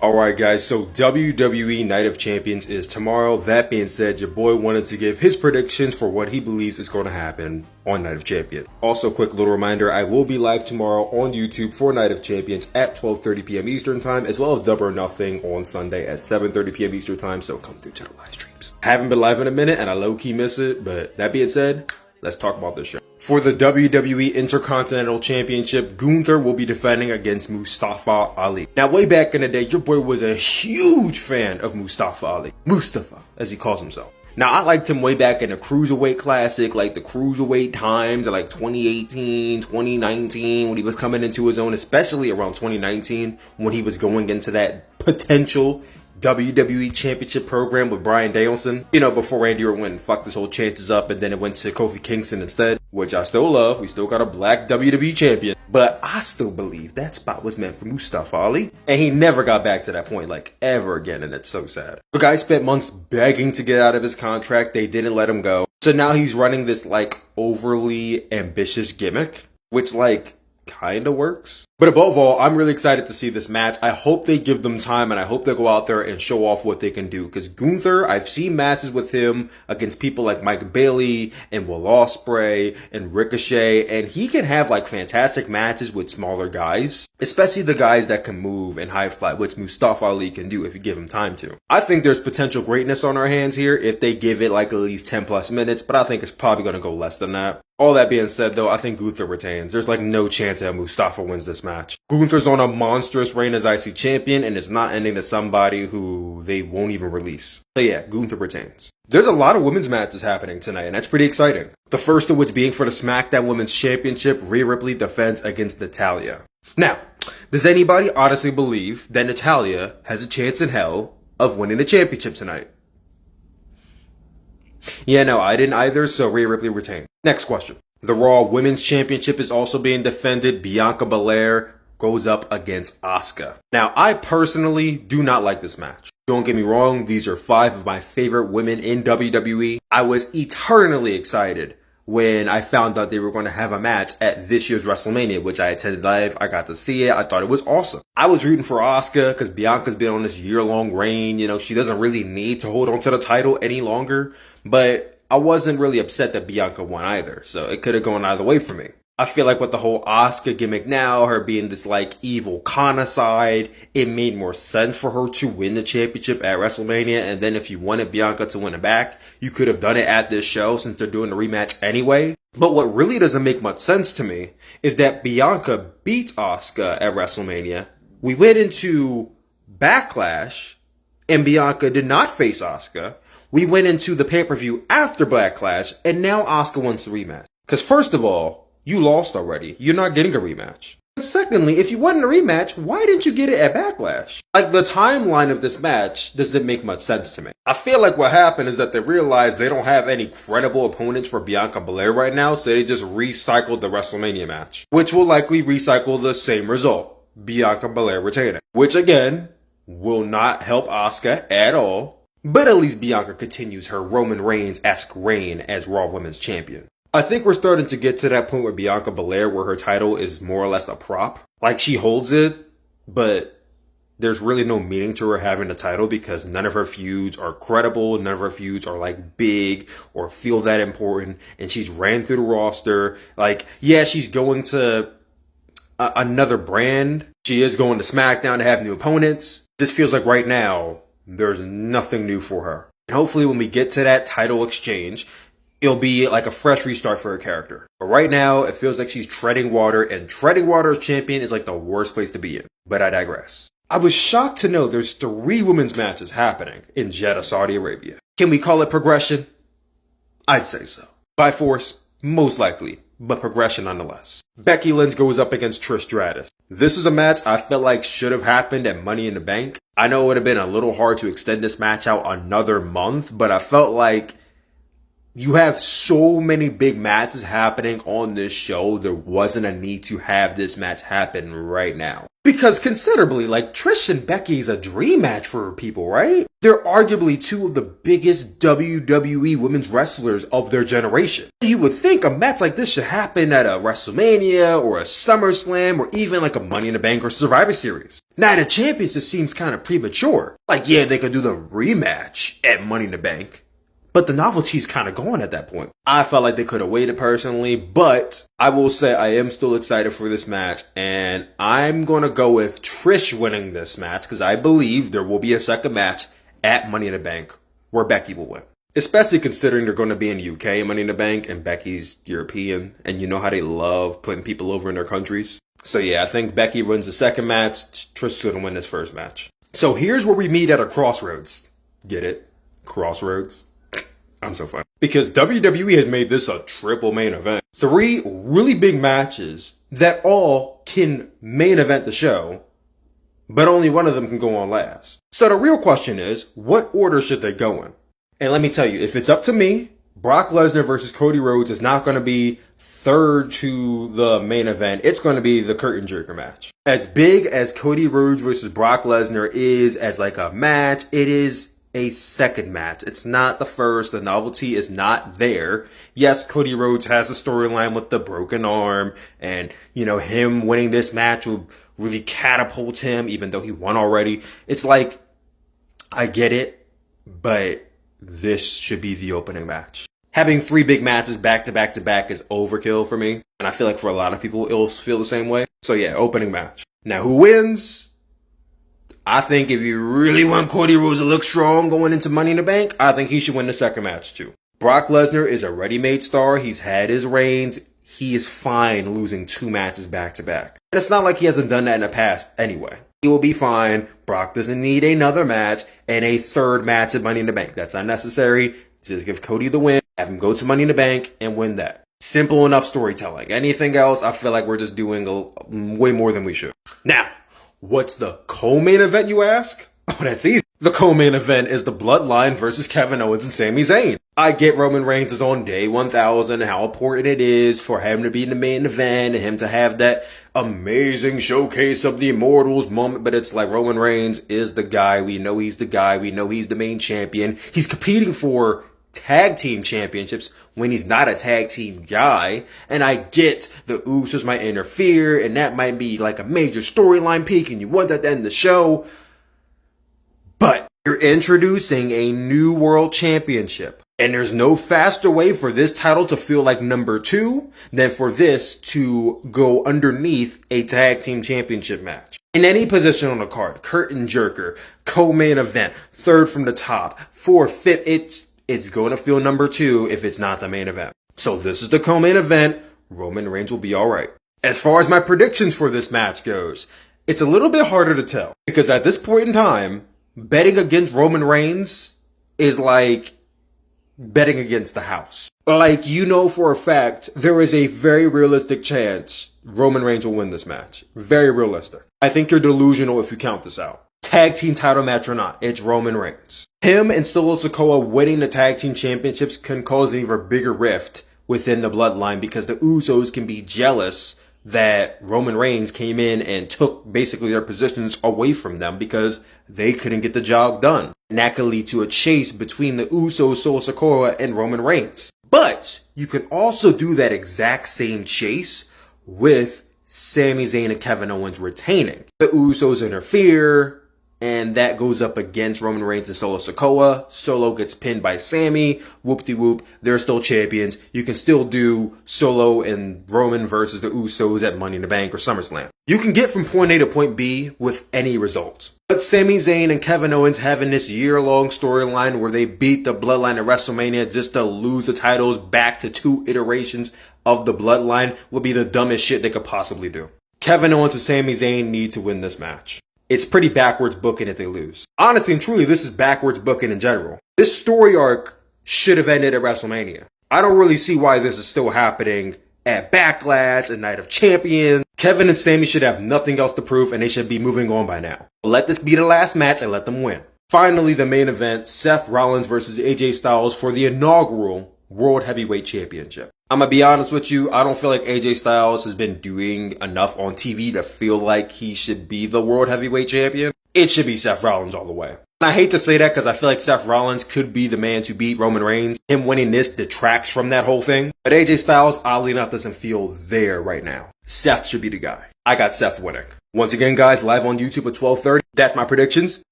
Alright guys, so WWE Night of Champions is tomorrow. That being said, your boy wanted to give his predictions for what he believes is going to happen on Night of Champions. Also, quick little reminder, I will be live tomorrow on YouTube for Night of Champions at 12:30 p.m. Eastern Time, as well as Double or Nothing on Sunday at 7:30 p.m. Eastern Time, so come through to the live streams. I haven't been live in a minute and I low-key miss it, but that being said, let's talk about this show. For the WWE Intercontinental Championship, Gunther will be defending against Mustafa Ali. Now, way back in the day, your boy was a huge fan of Mustafa Ali. Mustafa, as he calls himself. Now, I liked him way back in the Cruiserweight Classic, like the Cruiserweight times, like 2018, 2019, when he was coming into his own, especially around 2019, when he was going into that potential WWE Championship program with Bryan Danielson. You know, before Randy Orton went and fucked his whole chances up, and then it went to Kofi Kingston instead, which I still love. We still got a black WWE champion. But I still believe that spot was meant for Mustafa Ali. And he never got back to that point, like, ever again, and it's so sad. The guy spent months begging to get out of his contract. They didn't let him go. So now he's running this, like, overly ambitious gimmick, which, like, kinda works. But above all, I'm really excited to see this match. I hope they give them time and I hope they go out there and show off what they can do. Because Gunther, I've seen matches with him against people like Mike Bailey and Will Ospreay and Ricochet, and he can have like fantastic matches with smaller guys, especially the guys that can move and high fly, which Mustafa Ali can do if you give him time to. I think there's potential greatness on our hands here if they give it like at least 10 plus minutes, but I think it's probably going to go less than that. All that being said though, I think Gunther retains. There's like no chance that Mustafa wins this match. Gunther's on a monstrous reign as IC champion, and it's not ending to somebody who they won't even release. So yeah, Gunther retains. There's a lot of women's matches happening tonight, and that's pretty exciting. The first of which being for the SmackDown Women's Championship, Rhea Ripley defends against Natalya. Now, does anybody honestly believe that Natalya has a chance in hell of winning the championship tonight? Yeah, no, I didn't either, so Rhea Ripley retained. Next question. The Raw Women's Championship is also being defended. Bianca Belair goes up against Asuka. Now, I personally do not like this match. Don't get me wrong, these are 5 of my favorite women in WWE. I was eternally excited when I found out they were going to have a match at this year's WrestleMania, which I attended live. I got to see it. I thought it was awesome. I was rooting for Asuka because Bianca's been on this year-long reign. You know, she doesn't really need to hold on to the title any longer, but I wasn't really upset that Bianca won either, so it could have gone either way for me. I feel like with the whole Asuka gimmick now, her being this like evil Kana side, it made more sense for her to win the championship at WrestleMania, and then if you wanted Bianca to win it back, you could have done it at this show since they're doing the rematch anyway. But what really doesn't make much sense to me is that Bianca beat Asuka at WrestleMania. We went into Backlash, and Bianca did not face Asuka. We went into the pay-per-view after Backlash, and now Asuka wants the rematch. Because first of all, you lost already. You're not getting a rematch. And secondly, if you wanted a rematch, why didn't you get it at Backlash? Like, the timeline of this match doesn't make much sense to me. I feel like what happened is that they realized they don't have any credible opponents for Bianca Belair right now, so they just recycled the WrestleMania match, which will likely recycle the same result. Bianca Belair retaining. Which, again, will not help Asuka at all. But at least Bianca continues her Roman Reigns-esque reign as Raw Women's Champion. I think we're starting to get to that point with Bianca Belair where her title is more or less a prop. Like, she holds it, but there's really no meaning to her having the title because none of her feuds are credible, none of her feuds are like big or feel that important, and she's ran through the roster. Like, yeah, she's going to another brand. She is going to SmackDown to have new opponents. This feels like right now, there's nothing new for her. And hopefully when we get to that title exchange, it'll be like a fresh restart for her character. But right now, it feels like she's treading water, and treading water as champion is like the worst place to be in. But I digress. I was shocked to know there's 3 women's matches happening in Jeddah, Saudi Arabia. Can we call it progression? I'd say so. By force, most likely, but progression nonetheless. Becky Lynch goes up against Trish Stratus. This is a match I felt like should have happened at Money in the Bank. I know it would have been a little hard to extend this match out another month, but I felt like you have so many big matches happening on this show, there wasn't a need to have this match happen right now. Because considerably, like, Trish and Becky is a dream match for people, right? They're arguably two of the biggest WWE women's wrestlers of their generation. You would think a match like this should happen at a WrestleMania or a SummerSlam or even like a Money in the Bank or Survivor Series. Night of Champions just seems kind of premature. Like, yeah, they could do the rematch at Money in the Bank, but the novelty's kind of gone at that point. I felt like they could have waited personally, but I will say I am still excited for this match, and I'm going to go with Trish winning this match because I believe there will be a second match at Money in the Bank where Becky will win. Especially considering they're going to be in the UK Money in the Bank and Becky's European, and you know how they love putting people over in their countries. So yeah, I think Becky wins the second match, Trish is going to win this first match. So here's where we meet at a crossroads. Get it? Crossroads? I'm so funny. Because WWE has made this a triple main event. 3 really big matches that all can main event the show, but only one of them can go on last. So the real question is, what order should they go in? And let me tell you, if it's up to me, Brock Lesnar versus Cody Rhodes is not going to be third to the main event. It's going to be the curtain jerker match. As big as Cody Rhodes versus Brock Lesnar is as like a match, it is a second match. It's not the first. The novelty is not there. Yes, Cody Rhodes has a storyline with the broken arm, and, you know, him winning this match will really catapult him, even though he won already. It's like, I get it, but this should be the opening match. Having 3 big matches back to back to back is overkill for me, and I feel like for a lot of people, it'll feel the same way. So yeah, opening match. Now, who wins? I think if you really want Cody Rhodes to look strong going into Money in the Bank, I think he should win the second match too. Brock Lesnar is a ready-made star. He's had his reigns. He is fine losing 2 matches back to back. And it's not like he hasn't done that in the past anyway. He will be fine. Brock doesn't need another match and a third match at Money in the Bank. That's unnecessary. Just give Cody the win, have him go to Money in the Bank and win that. Simple enough storytelling. Anything else, I feel like we're just doing way more than we should. Now, what's the co-main event, you ask? Oh, that's easy. The co-main event is the Bloodline versus Kevin Owens and Sami Zayn. I get Roman Reigns is on day 1000 and how important it is for him to be in the main event and him to have that amazing showcase of the Immortals moment, but it's like Roman Reigns is the guy. We know he's the guy. We know he's the main champion. He's competing for tag team championships when he's not a tag team guy, and I get the Usos might interfere and that might be like a major storyline peak and you want that to end the show, but you're introducing a new world championship and there's no faster way for this title to feel like number 2 than for this to go underneath a tag team championship match. In any position on the card, curtain jerker, co-main event, third from the top, fourth, fifth, it's going to feel number 2 if it's not the main event. So this is the co-main event. Roman Reigns will be alright. As far as my predictions for this match goes, it's a little bit harder to tell. Because at this point in time, betting against Roman Reigns is like betting against the house. Like, you know for a fact, there is a very realistic chance Roman Reigns will win this match. Very realistic. I think you're delusional if you count this out. Tag team title match or not, it's Roman Reigns. Him and Solo Sikoa winning the tag team championships can cause an even bigger rift within the bloodline because the Usos can be jealous that Roman Reigns came in and took basically their positions away from them because they couldn't get the job done. And that could lead to a chase between the Usos, Solo Sikoa, and Roman Reigns. But you can also do that exact same chase with Sami Zayn and Kevin Owens retaining. The Usos interfere, and that goes up against Roman Reigns and Solo Sikoa. Solo gets pinned by Sami. Whoop-de-whoop. They're still champions. You can still do Solo and Roman versus the Usos at Money in the Bank or SummerSlam. You can get from point A to point B with any result. But Sami Zayn and Kevin Owens having this year-long storyline where they beat the Bloodline at WrestleMania just to lose the titles back to 2 iterations of the Bloodline would be the dumbest shit they could possibly do. Kevin Owens and Sami Zayn need to win this match. It's pretty backwards booking if they lose. Honestly and truly, this is backwards booking in general. This story arc should have ended at WrestleMania. I don't really see why this is still happening at Backlash and Night of Champions. Kevin and Sami should have nothing else to prove and they should be moving on by now. Let this be the last match and let them win. Finally, the main event, Seth Rollins versus AJ Styles for the inaugural World Heavyweight Championship. I'm gonna be honest with you, I don't feel like AJ Styles has been doing enough on TV to feel like he should be the World Heavyweight Champion. It should be Seth Rollins all the way. And I hate to say that because I feel like Seth Rollins could be the man to beat Roman Reigns. Him winning this detracts from that whole thing. But AJ Styles, oddly enough, doesn't feel there right now. Seth should be the guy. I got Seth winning. Once again, guys, live on YouTube at 12:30. That's my predictions.